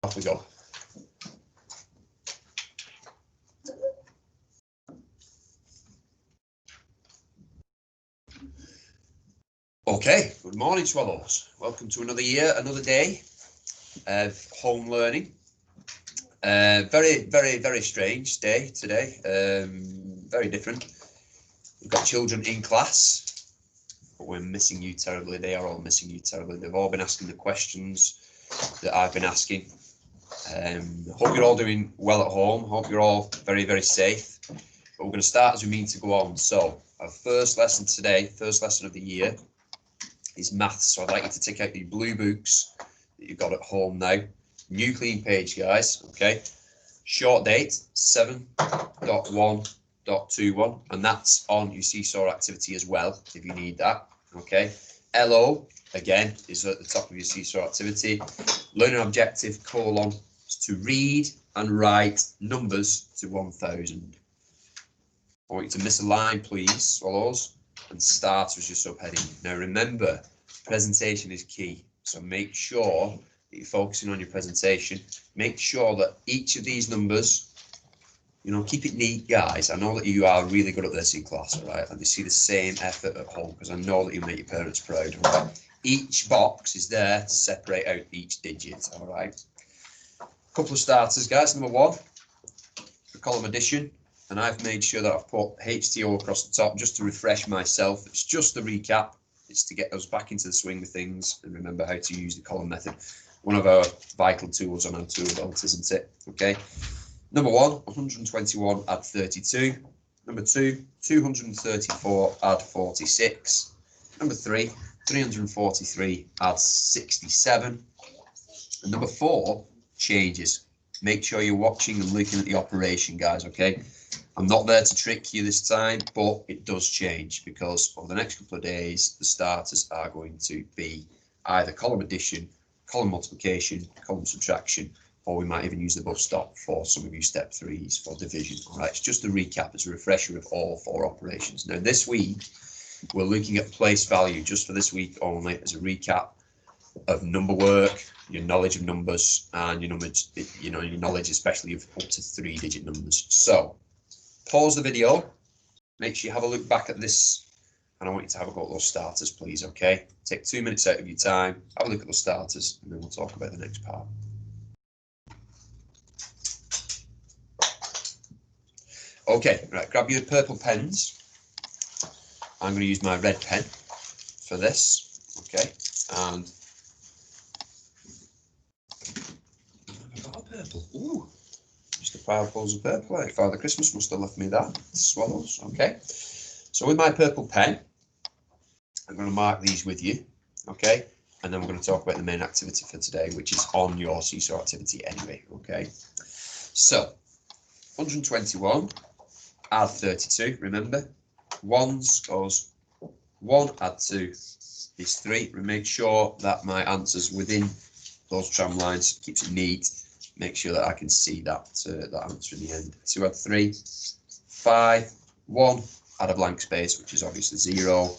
Off we go. Okay, good morning, Swallows. Welcome to another year, another day of home learning. Very strange day today. Very different. We've got children in class, but we're missing you terribly. They are all missing you terribly. They've all been asking the questions that I've been asking. Hope you're all doing well at home. Hope you're all very safe. But we're going to start as we mean to go on. So our first lesson today, first lesson of the year, is maths. So I'd like you to take out your blue books that you've got at home now. New clean page, guys. Okay. Short date 7.1.21, and that's on your Seesaw activity as well if you need that. Okay. LO again is at the top of your Seesaw activity. Learning objective : to read and write numbers to 1,000. I want you to miss a line, please, Swallows, and start as your subheading. Now remember, presentation is key, so make sure that you're focusing on your presentation. Make sure that each of these numbers, you know, keep it neat, guys. I know that you are really good at this in class, all right? Let me see the same effort at home, because I know that you make your parents proud, all right? Each box is there to separate out each digit, all right? Couple of starters, guys. Number one, the column addition, and I've made sure that I've put HTO across the top just to refresh myself. It's just the recap. It's to get us back into the swing of things and remember how to use the column method. One of our vital tools on our tool belt, isn't it? Okay. Number one, 121 add 32. Number two, 234 add 46. Number three, 343 add 67. And number four, changes. Make sure you're watching and looking at the operation, guys, okay? I'm not there to trick you this time, but it does change because over the next couple of days, the starters are going to be either column addition, column multiplication, column subtraction, or we might even use the bus stop for some of you step threes for division. All right, it's just a recap, it's a refresher of all four operations. Now, this week, we're looking at place value just for this week only as a recap of number work, your knowledge of numbers, and your knowledge, your knowledge especially of up to 3-digit numbers. So pause the video, make sure you have a look back at this, and I want you to have a go at those starters, please. Okay, take 2 minutes out of your time, have a look at those starters, and then we'll talk about the next part. Okay, right, grab your purple pens. I'm going to use my red pen for this. Okay, and purple. Ooh, Mr. Proud pulls a purple out. Father Christmas must have left me that. Swallows. Okay. So with my purple pen, I'm going to mark these with you. Okay. And then we're going to talk about the main activity for today, which is on your Seesaw activity anyway. Okay. So 121 add 32. Remember, ones goes 1 add 2 is 3. Make sure that my answer's within those tram lines. Keeps it neat. Make sure that I can see that that answer in the end. 2 add 3, 5, 1 add a blank space, which is obviously 0,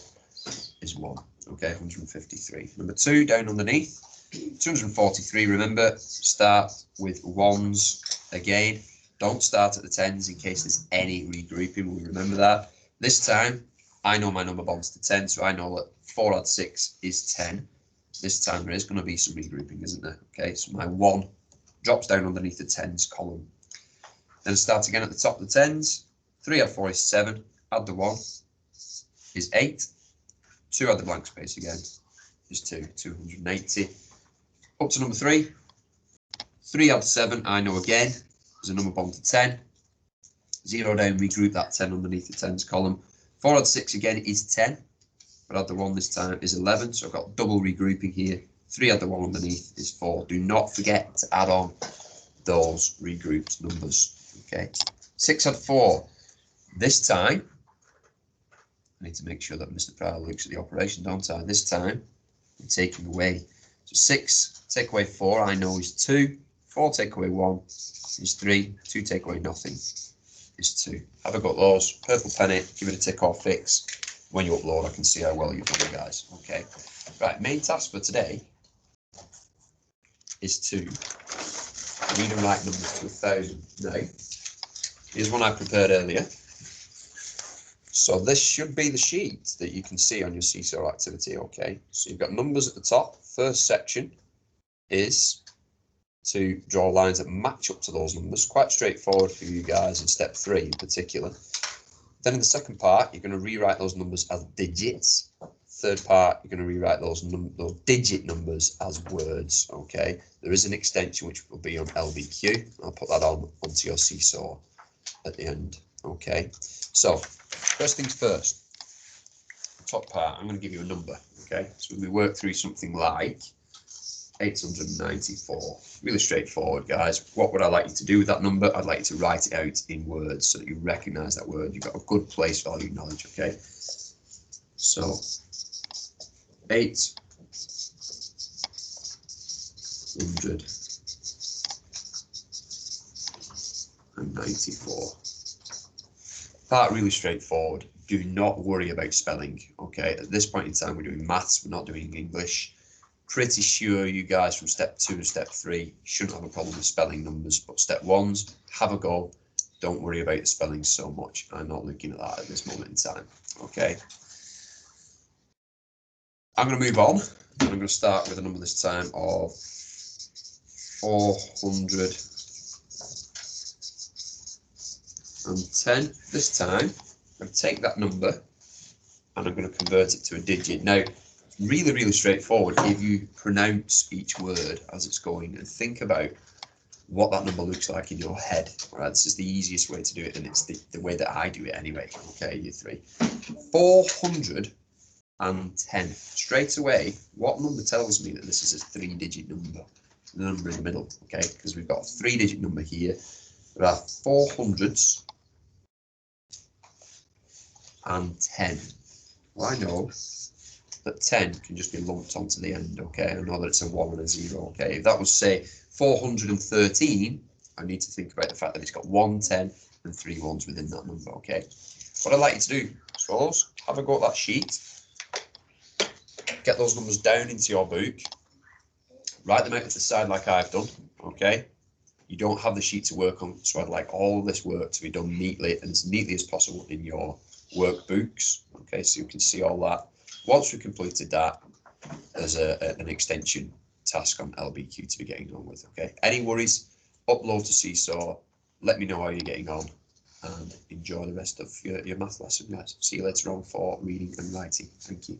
is 1. Okay, 153. Number 2 down underneath, 243. Remember, start with ones again. Don't start at the tens in case there's any regrouping. We'll remember that. This time, I know my number bonds to 10, so I know that 4 add 6 is 10. This time there is going to be some regrouping, isn't there? Okay, so my 1 drops down underneath the tens column. Then start again at the top of the tens. 3 add 4 is 7. Add the 1 is 8. 2 add the blank space again is 2. 280. Up to number 3. 3 add 7. I know again there's a number bond to 10. 0 down, regroup that 10 underneath the tens column. 4 add 6 again is 10. But add the 1 this time is 11. So I've got double regrouping here. 3 add the 1 underneath is 4. Do not forget to add on those regrouped numbers. Okay. 6 add 4. This time, I need to make sure that Mr. Prowler looks at the operation, don't I? This time, I'm taking away. So 6 take away 4, I know is 2. 4 take away 1 is 3. 2 take away nothing is 2. Have a go at those. Purple pen it, give it a tick or fix. When you upload, I can see how well you've done it, guys. Okay. Right, main task for today is to read and write numbers to 1,000. Now, here's one I prepared earlier. So this should be the sheet that you can see on your Seesaw activity, okay? So you've got numbers at the top. First section is to draw lines that match up to those numbers. Quite straightforward for you guys in step 3 in particular. Then in the second part, you're going to rewrite those numbers as digits. Third part, you're going to rewrite those digit numbers as words, okay? There is an extension which will be on LBQ. I'll put that onto your Seesaw at the end, okay? So, first things first, the top part, I'm going to give you a number, okay? So we work through something like 894. Really straightforward, guys. What would I like you to do with that number? I'd like you to write it out in words so that you recognize that word. You've got a good place value knowledge, okay? So 894. Part really straightforward. Do not worry about spelling, okay? At this point in time, we're doing maths, we're not doing English. Pretty sure you guys from step 2 and step 3 shouldn't have a problem with spelling numbers, but step 1's, have a go. Don't worry about the spelling so much. I'm not looking at that at this moment in time, okay? I'm going to move on, and I'm going to start with a number this time of 410. This time, I'm going to take that number and I'm going to convert it to a digit. Now, really, really straightforward if you pronounce each word as it's going and think about what that number looks like in your head. Right, this is the easiest way to do it, and it's the way that I do it anyway. Okay, you three. 410. Straight away, what number tells me that this is a 3-digit number? The number in the middle, okay? Because we've got a 3-digit number here. There are 400s and 10. Well, I know that 10 can just be lumped onto the end, okay? I know that it's a 1 and a 0, okay? If that was, say, 413, I need to think about the fact that it's got 1 10 and 3 1s within that number, okay? What I'd like you to do, suppose, have a go at that sheet, get those numbers down into your book, write them out to the side like I've done, okay? You don't have the sheet to work on, so I'd like all of this work to be done neatly and as neatly as possible in your workbooks, okay? So you can see all that. Once we've completed that, there's an extension task on LBQ to be getting on with, okay? Any worries, upload to Seesaw, let me know how you're getting on, and enjoy the rest of your math lesson, guys. See you later on for reading and writing. Thank you.